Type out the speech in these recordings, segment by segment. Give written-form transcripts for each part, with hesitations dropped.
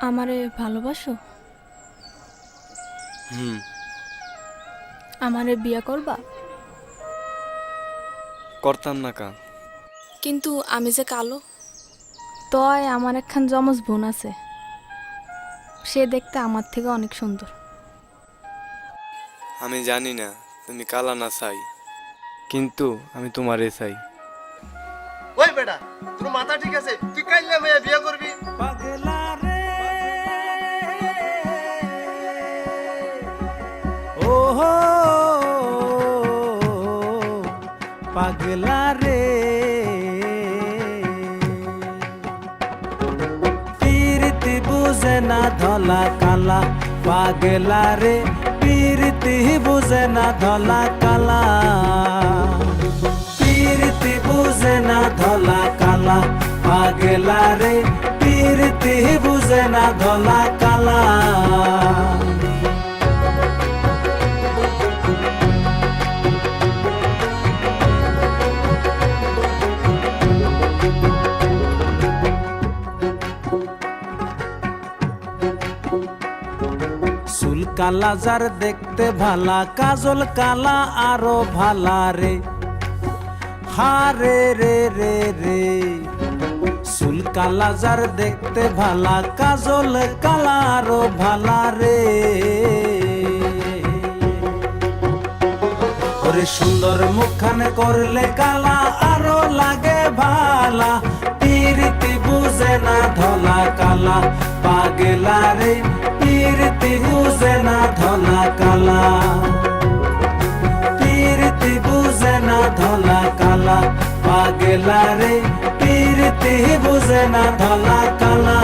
আমারে ভালোবাসো? হুম। আমারে বিয়া করবা? করতাম না কা। কিন্তু আমি যে কালো। তয় আমার একখান জমজ বোন আছে, সে দেখতে আমার থেকে অনেক সুন্দর। আমি জানি না তুমি কালা না চাই, কিন্তু আমি তোমারে চাই। ওই বেটা, তোর মাথা ঠিক আছে? তুই কাইল্লা মেয়ে বিয়ে করবি? পাগলা রে ও হো পাগলা রে পীরতি বুঝে না ধলা কালা পাগলা রে পীরতি বুঝে না ধলা কালা পীরতি বুঝে না ধলা কালা পাগলা রে পীরতি বুঝে না ধলা কালা চুল কালা যার দেখতে ভালা কাজল কালা আরো ভালা রে হারে রে রে রে চুল কালা যার দেখতে ভালা কাজল কালা আরো ভালা রে ওরে সুন্দর মুখখানে করলে কালা আরো লাগে ভালা পীরতি বুঝে না ধলা কালা পাগলা রে পীরতি বুঝে না ধলা কালা পীরতি বুঝে না ধলা কালা পাগলা রে পীরতি বুঝে না ধলা কালা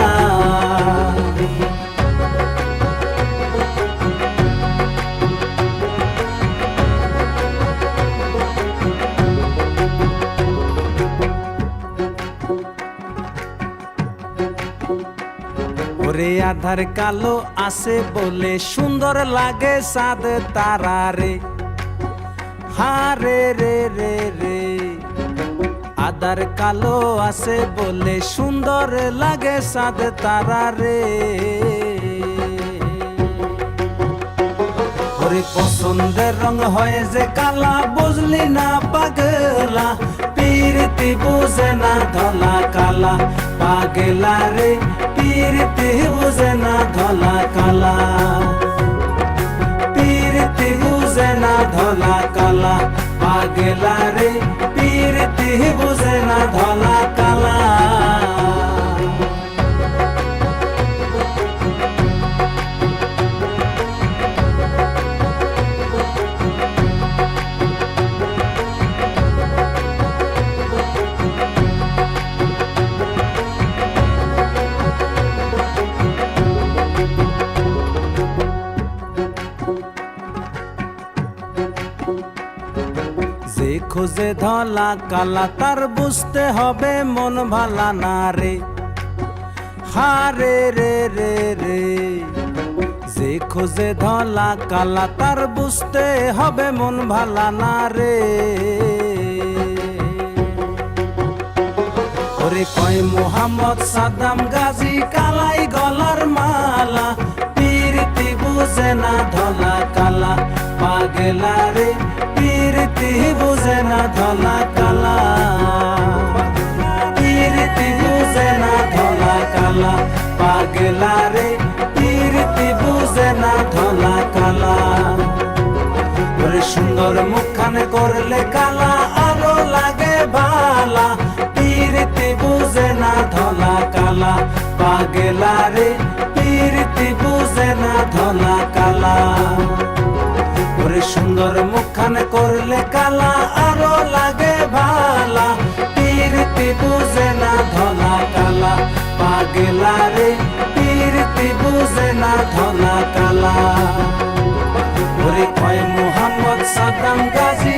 ওরে আধার কালো আছে বলে সুন্দর লাগে সাদ তারা রে হারে রে রে রে আধার কালো আছে বলে সুন্দর লাগে সাদ তারা রে ওরে পছন্দের রং হয় যে কালা বুঝলি না পাগলা পীরতি বুঝে না ধলা কালা পাগলা রে পীরতি বুঝে না ধলা কালা পীরতি বুঝে না ধলা কালা পাগলা রে পীরতি বুঝে না ধলা কালা যে খোঁজে ধলা কালা তার বুঝতে হবে মন ভালা না রে হারে রে রে রে যে খোঁজে ধলা কালা তার বুঝতে হবে মন ভালা না রে ওরে কয় মোহাম্মদ সাদ্দাম গাজী কালাই গলার মালা পীরতি বুঝে না ধলা কালা পাগলা রে পীরতি বুঝে না ধলা কালা পীরতি বুঝে না ধলা কালা পাগলা রে পীরতি বুঝে না ধলা কালা ওরে সুন্দর মুখখানে করলে কালা আরো লাগে ভালা পীরতি বুঝে না ধলা কালা পাগলা রে পীরতি বুঝে না ধলা কালা ওরে সুন্দর মুখখানে করলে কালা আরো লাগে ভালা পীরতি বুঝে না ধলা কালা পাগলা রে পীরতি বুঝে না ধলা কালা ওরে কয় মোহাম্মদ সাদ্দাম গাজী